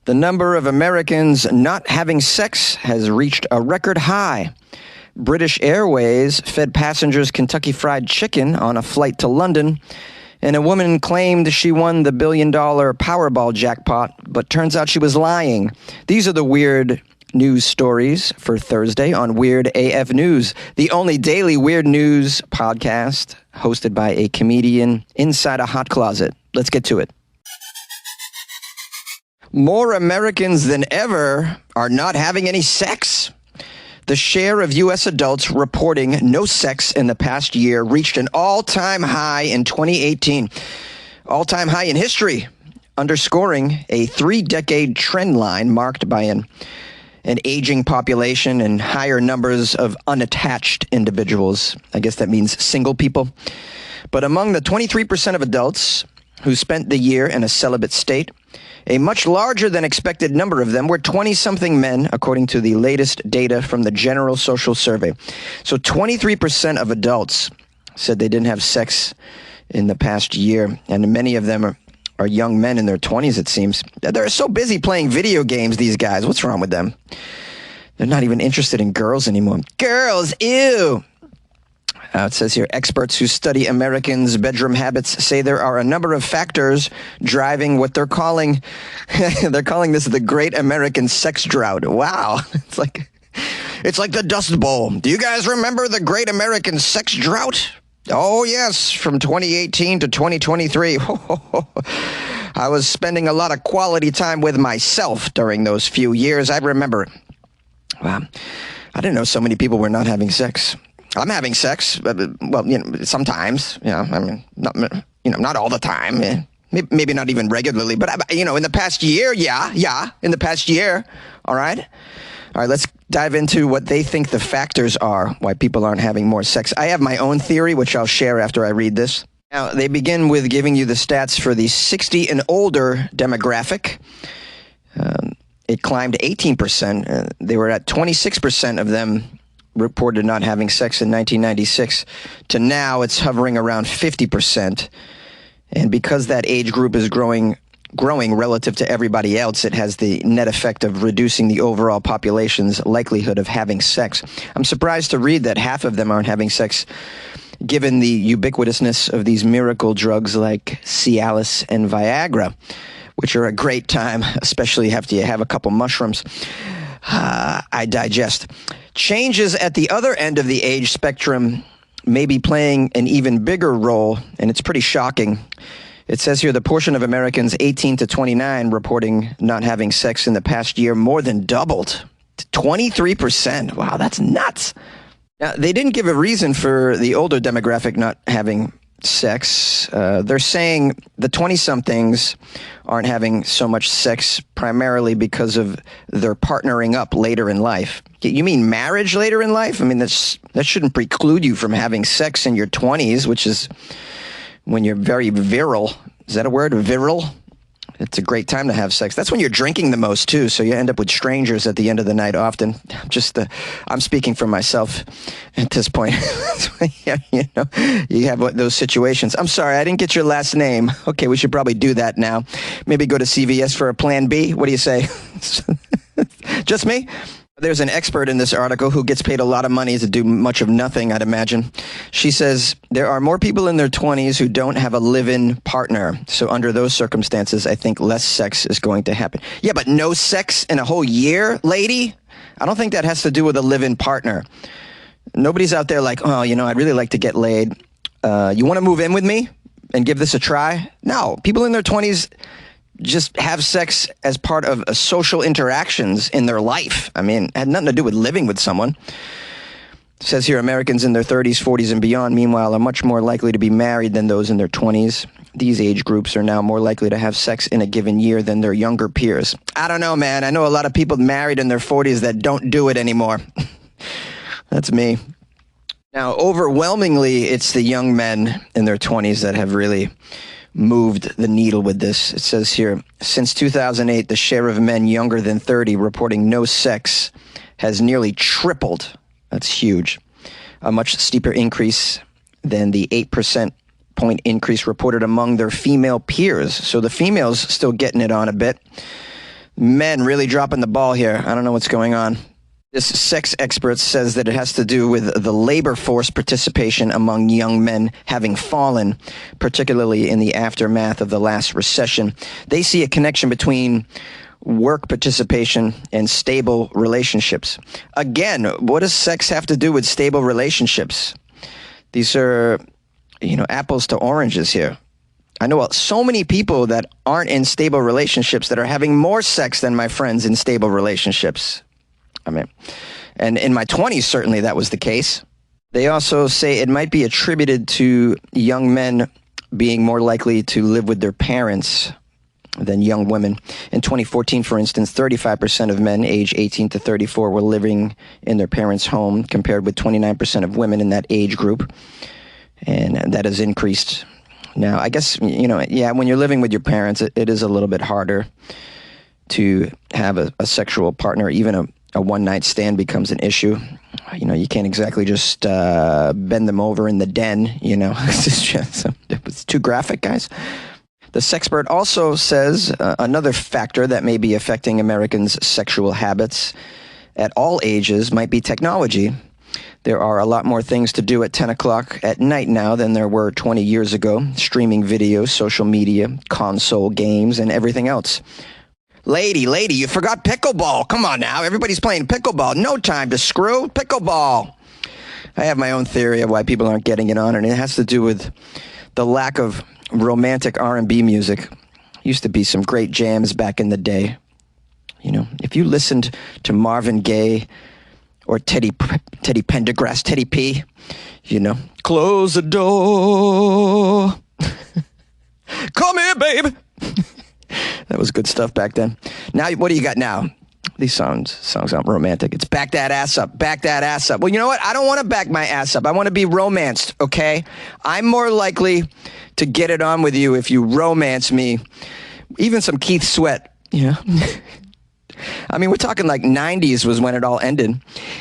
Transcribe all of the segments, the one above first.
The number of Americans not having sex has reached a record high. British Airways fed passengers Kentucky Fried Chicken on a flight to London, and a woman claimed she won the billion-dollar Powerball jackpot, but turns out she was lying. These are the weird news stories for Thursday on Weird AF News, the only daily weird news podcast hosted by a comedian inside a hot closet. Let's get to it. More Americans than ever are not having any sex. The share of U.S. adults reporting no sex in the past year reached an all-time high in 2018. All-time high in history, underscoring a 3-decade trend line marked by an aging population and higher numbers of unattached individuals. I guess that means single people. But among the 23% of adults who spent the year in a celibate state, a much larger than expected number of them were 20-something men, according to the latest data from the General Social Survey. So 23% of adults said they didn't have sex in the past year, and many of them are young men in their 20s, it seems. They're so busy playing video games, these guys. What's wrong with them? They're not even interested in girls anymore. Girls, ew! It says here, experts who study Americans' bedroom habits say there are a number of factors driving what they're calling this the Great American Sex Drought. Wow. It's like the Dust Bowl. Do you guys remember the Great American Sex Drought? Oh, yes, from 2018 to 2023. I was spending a lot of quality time with myself during those few years. I remember. Wow. I didn't know so many people were not having sex. I'm having sex, well, sometimes, I mean, not all the time, maybe not even regularly, but, in the past year, in the past year, all right, let's dive into what they think the factors are why people aren't having more sex. I have my own theory, which I'll share after I read this. Now, they begin with giving you the stats for the 60 and older demographic. It climbed 18%. They were at 26% of them reported not having sex in 1996 to now it's hovering around 50%. And because that age group is growing relative to everybody else, it has the net effect of reducing the overall population's likelihood of having sex. I'm surprised to read that half of them aren't having sex given the ubiquitousness of these miracle drugs like Cialis and Viagra, which are a great time, especially after you have a couple mushrooms. I digest. Changes at the other end of the age spectrum may be playing an even bigger role, and it's pretty shocking. It says here the portion of Americans 18 to 29 reporting not having sex in the past year more than doubled to 23%. Wow, that's nuts. Now, they didn't give a reason for the older demographic not having sex. They're saying the 20-somethings aren't having so much sex primarily because of their partnering up later in life. You mean marriage later in life? I mean, that shouldn't preclude you from having sex in your 20s, which is when you're very virile. Is that a word? Virile? It's a great time to have sex. That's when you're drinking the most, too, so you end up with strangers at the end of the night often. I'm speaking for myself at this point. Yeah, you have those situations. I'm sorry, I didn't get your last name. Okay, we should probably do that now. Maybe go to CVS for a plan B. What do you say? Just me? There's an expert in this article who gets paid a lot of money to do much of nothing, I'd imagine. She says there are more people in their 20s who don't have a live-in partner. So under those circumstances, I think less sex is going to happen. Yeah, but no sex in a whole year, lady? I don't think that has to do with a live-in partner. Nobody's out there like, oh, I'd really like to get laid. You want to move in with me and give this a try? No, people in their 20s just have sex as part of social interactions in their life. I mean, it had nothing to do with living with someone. It says here, Americans in their 30s, 40s, and beyond, meanwhile, are much more likely to be married than those in their 20s. These age groups are now more likely to have sex in a given year than their younger peers. I don't know, man. I know a lot of people married in their 40s that don't do it anymore. That's me. Now, overwhelmingly, it's the young men in their 20s that have really moved the needle with this. It says here, since 2008, the share of men younger than 30 reporting no sex has nearly tripled. That's huge. A much steeper increase than the 8% point increase reported among their female peers. So the females still getting it on a bit. Men really dropping the ball here. I don't know what's going on. This sex expert says that it has to do with the labor force participation among young men having fallen, particularly in the aftermath of the last recession. They see a connection between work participation and stable relationships. Again, what does sex have to do with stable relationships? These are, apples to oranges here. I know so many people that aren't in stable relationships that are having more sex than my friends in stable relationships. And in my 20s, certainly that was the case. They also say it might be attributed to young men being more likely to live with their parents than young women. In 2014, for instance, 35% of men age 18 to 34 were living in their parents' home, compared with 29% of women in that age group. And that has increased. Now, I guess, when you're living with your parents, it is a little bit harder to have a sexual partner. Even a one-night stand becomes an issue. You can't exactly just bend them over in the den, It's too graphic, guys. The sexpert also says another factor that may be affecting Americans' sexual habits at all ages might be technology. There are a lot more things to do at 10 o'clock at night now than there were 20 years ago. Streaming videos, social media, console games, and everything else. Lady, you forgot pickleball. Come on now. Everybody's playing pickleball. No time to screw. Pickleball. I have my own theory of why people aren't getting it on, and it has to do with the lack of romantic R&B music. Used to be some great jams back in the day. If you listened to Marvin Gaye or Teddy Pendergrass, Teddy P, close the door. Come here, babe. That was good stuff back then. Now, what do you got now? These songs aren't romantic. It's back that ass up, back that ass up. Well, you know what? I don't want to back my ass up. I want to be romanced, okay? I'm more likely to get it on with you if you romance me. Even some Keith Sweat, we're talking like 90s was when it all ended.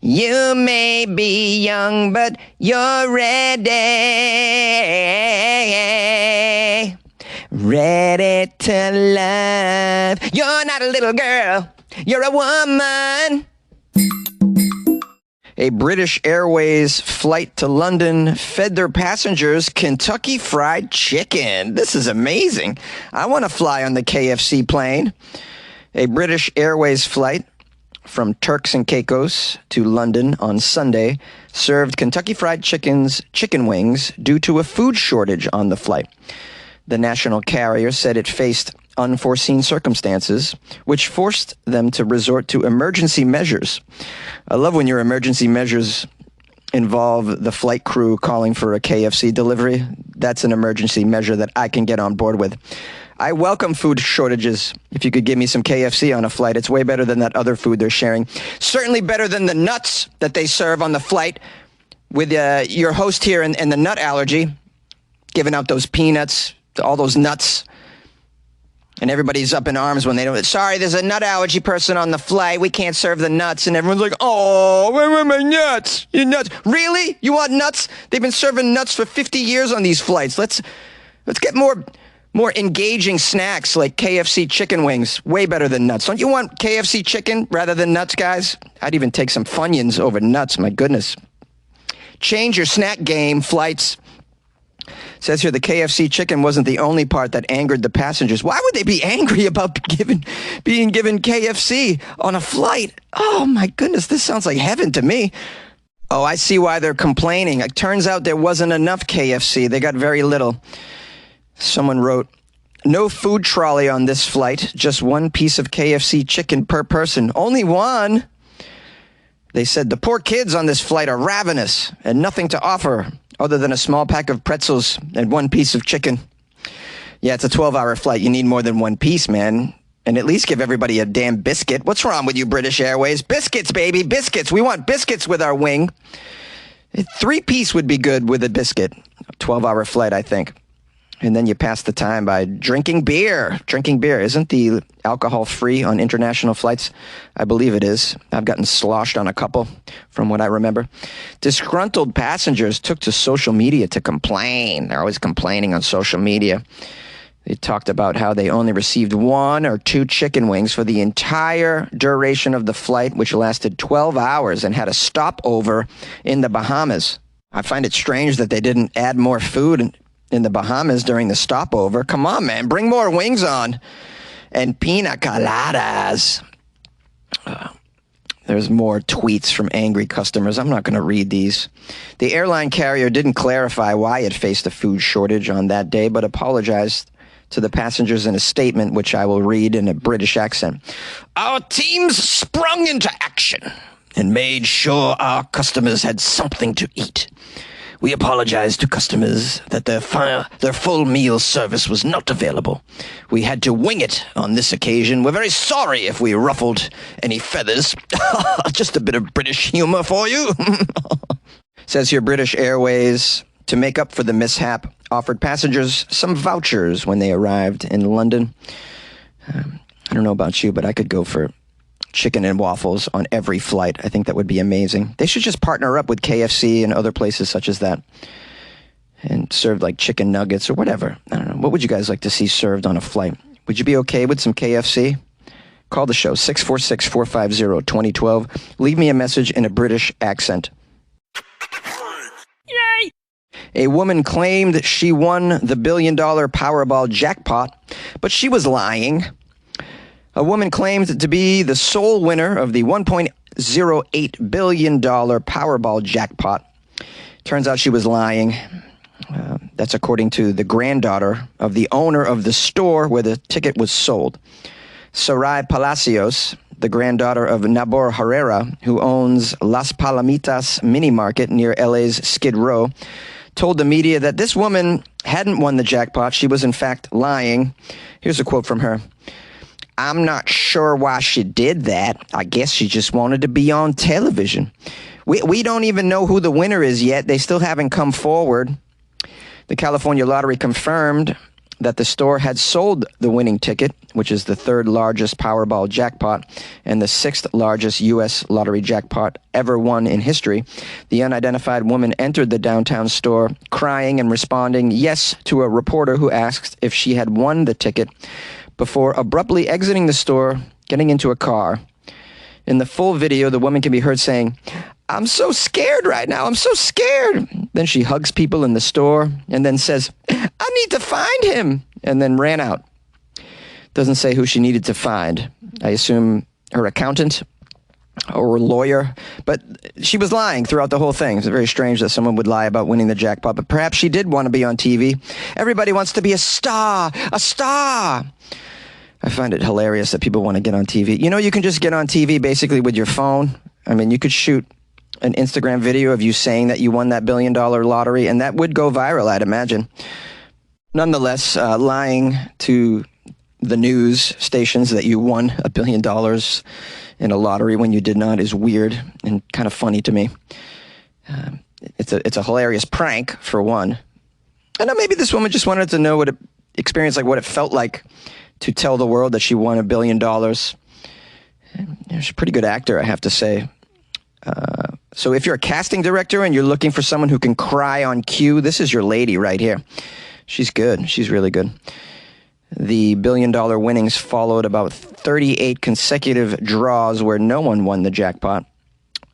You may be young, but you're ready. Ready to love. You're not a little girl. You're a woman. A British Airways flight to London fed their passengers Kentucky Fried Chicken. This is amazing. I want to fly on the KFC plane. A British Airways flight from Turks and Caicos to London on Sunday served Kentucky Fried Chicken's chicken wings due to a food shortage on the flight. The national carrier said it faced unforeseen circumstances, which forced them to resort to emergency measures. I love when your emergency measures involve the flight crew calling for a KFC delivery. That's an emergency measure that I can get on board with. I welcome food shortages. If you could give me some KFC on a flight, it's way better than that other food they're sharing. Certainly better than the nuts that they serve on the flight with your host here and the nut allergy, giving out those peanuts, all those nuts. And everybody's up in arms when they don't. Sorry, there's a nut allergy person on the flight. We can't serve the nuts. And everyone's like, oh, where are my nuts? Your nuts. Really? You want nuts? They've been serving nuts for 50 years on these flights. Let's get more engaging snacks like KFC chicken wings. Way better than nuts. Don't you want KFC chicken rather than nuts, guys? I'd even take some Funyuns over nuts. My goodness. Change your snack game, flights. Says here the KFC chicken wasn't the only part that angered the passengers. Why would they be angry about being given KFC on a flight? Oh, my goodness. This sounds like heaven to me. Oh, I see why they're complaining. It turns out there wasn't enough KFC. They got very little. Someone wrote, no food trolley on this flight. Just one piece of KFC chicken per person. Only one. They said the poor kids on this flight are ravenous and nothing to offer other than a small pack of pretzels and one piece of chicken. Yeah, it's a 12-hour flight. You need more than one piece, man. And at least give everybody a damn biscuit. What's wrong with you, British Airways? Biscuits, baby, biscuits. We want biscuits with our wing. A 3-piece would be good with a biscuit. A 12-hour flight, I think. And then you pass the time by drinking beer. Drinking beer. Isn't the alcohol free on international flights? I believe it is. I've gotten sloshed on a couple from what I remember. Disgruntled passengers took to social media to complain. They're always complaining on social media. They talked about how they only received 1 or 2 chicken wings for the entire duration of the flight, which lasted 12 hours and had a stopover in the Bahamas. I find it strange that they didn't add more food in the Bahamas during the stopover. Come on, man, bring more wings on. And pina coladas. There's more tweets from angry customers. I'm not going to read these. The airline carrier didn't clarify why it faced a food shortage on that day, but apologized to the passengers in a statement, which I will read in a British accent. Our teams sprung into action and made sure our customers had something to eat. We apologize to customers that their full meal service was not available. We had to wing it on this occasion. We're very sorry if we ruffled any feathers. Just a bit of British humor for you. Says here British Airways, to make up for the mishap, offered passengers some vouchers when they arrived in London. I don't know about you, but I could go for chicken and waffles on every flight. I think that would be amazing. They should just partner up with KFC and other places such as that and serve like chicken nuggets or whatever. I don't know. What would you guys like to see served on a flight? Would you be okay with some KFC? Call the show, 646-450-2012. Leave me a message in a British accent. Yay! A woman claimed she won the $1 billion Powerball jackpot, but she was lying. A woman claimed to be the sole winner of the $1.08 billion Powerball jackpot. Turns out she was lying. That's according to the granddaughter of the owner of the store where the ticket was sold. Sarai Palacios, the granddaughter of Nabor Herrera, who owns Las Palomitas mini market near LA's Skid Row, told the media that this woman hadn't won the jackpot. She was in fact lying. Here's a quote from her. I'm not sure why she did that. I guess she just wanted to be on television. We don't even know who the winner is yet. They still haven't come forward. The California Lottery confirmed that the store had sold the winning ticket, which is the 3rd largest Powerball jackpot and the 6th largest U.S. lottery jackpot ever won in history. The unidentified woman entered the downtown store crying and responding yes to a reporter who asked if she had won the ticket before abruptly exiting the store, getting into a car. In the full video, the woman can be heard saying, I'm so scared right now. I'm so scared. Then she hugs people in the store and then says, I need to find him, and then ran out. Doesn't say who she needed to find. I assume her accountant or lawyer, but she was lying throughout the whole thing. It's very strange that someone would lie about winning the jackpot, but perhaps she did want to be on TV. Everybody wants to be a star, a star. I find it hilarious that people want to get on TV. You know, you can just get on TV basically with your phone. I mean, you could shoot an Instagram video of you saying that you won that $1 billion lottery, and that would go viral, I'd imagine. Nonetheless, lying to the news stations that you won $1 billion in a lottery when you did not is weird and kind of funny to me. It's a hilarious prank, for one. And maybe this woman just wanted to know what it experienced, like what it felt like to tell the world that she won $1 billion. She's a pretty good actor, I have to say. So if you're a casting director and you're looking for someone who can cry on cue, this is your lady right here. She's good. She's really good. The $1 billion winnings followed about 38 consecutive draws where no one won the jackpot.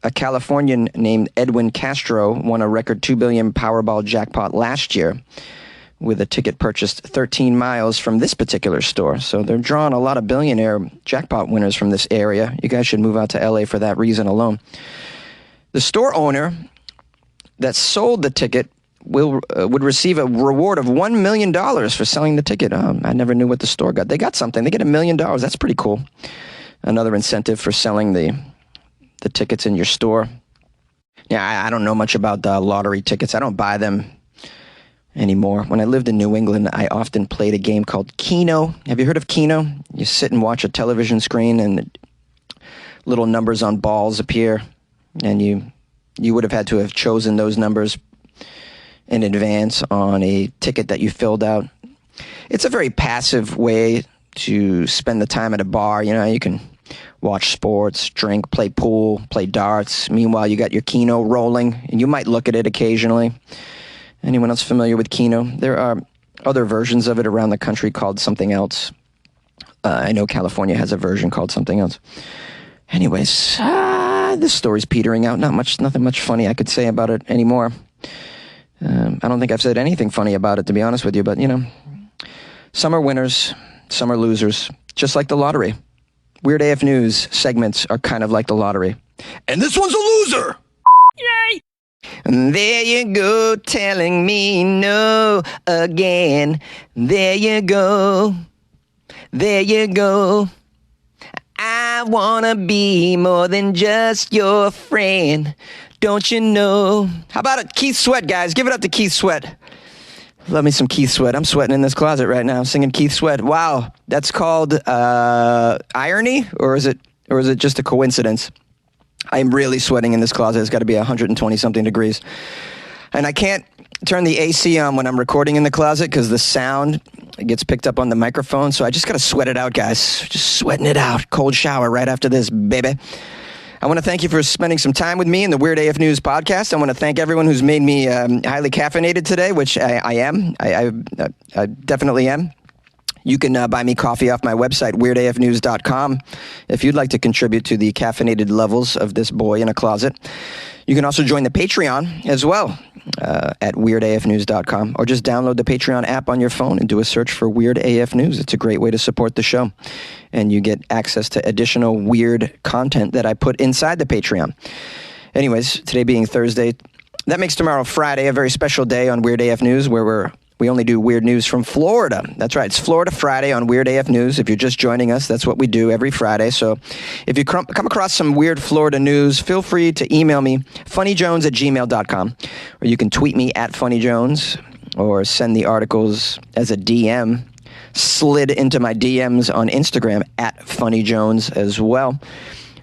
A Californian named Edwin Castro won a record $2 billion Powerball jackpot last year with a ticket purchased 13 miles from this particular store. So they're drawing a lot of billionaire jackpot winners from this area. You guys should move out to LA for that reason alone. The store owner that sold the ticket would receive a reward of $1 million for selling the ticket. I never knew what the store got. They got something. They get $1 million. That's pretty cool. Another incentive for selling the tickets in your store. Yeah, I don't know much about the lottery tickets. I don't buy them anymore. When I lived in New England, I often played a game called Keno. Have you heard of Keno? You sit and watch a television screen and little numbers on balls appear, and you would have had to have chosen those numbers in advance on a ticket that you filled out. It's a very passive way to spend the time at a bar. You know, you can watch sports, drink, play pool, play darts. Meanwhile, you got your Keno rolling, and you might look at it occasionally. Anyone else familiar with Keno? There are other versions of it around the country called something else. I know California has a version called something else. Anyways, this story's petering out. Nothing much funny I could say about it anymore. I don't think I've said anything funny about it, to be honest with you, but, some are winners, some are losers, just like the lottery. Weird AF News segments are kind of like the lottery. And this one's a loser! Yay! And there you go, telling me no again. There you go. There you go. I wanna be more than just your friend. Don't you know? How about it, Keith Sweat, guys? Give it up to Keith Sweat. Love me some Keith Sweat. I'm sweating in this closet right now, singing Keith Sweat. Wow, that's called irony, or is it just a coincidence? I'm really sweating in this closet. It's got to be 120-something degrees. And I can't turn the AC on when I'm recording in the closet because the sound gets picked up on the microphone. So I just got to sweat it out, guys. Just sweating it out. Cold shower right after this, baby. I want to thank you for spending some time with me in the Weird AF News podcast. I want to thank everyone who's made me highly caffeinated today, which I am. I definitely am. You can buy me coffee off my website, weirdafnews.com, if you'd like to contribute to the caffeinated levels of this boy in a closet. You can also join the Patreon as well at weirdafnews.com, or just download the Patreon app on your phone and do a search for Weird AF News. It's a great way to support the show, and you get access to additional weird content that I put inside the Patreon. Anyways, today being Thursday, that makes tomorrow Friday a very special day on Weird AF News, where we only do weird news from Florida. That's right. It's Florida Friday on Weird AF News. If you're just joining us, that's what we do every Friday. So if you come across some weird Florida news, feel free to email me, funnyjones@gmail.com, or you can tweet me at funnyjones, or send the articles as a DM, slid into my DMs on Instagram at funnyjones as well.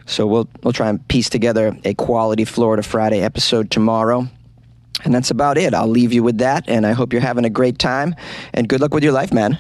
So we'll try and piece together a quality Florida Friday episode tomorrow. And that's about it. I'll leave you with that, and I hope you're having a great time, and good luck with your life, man.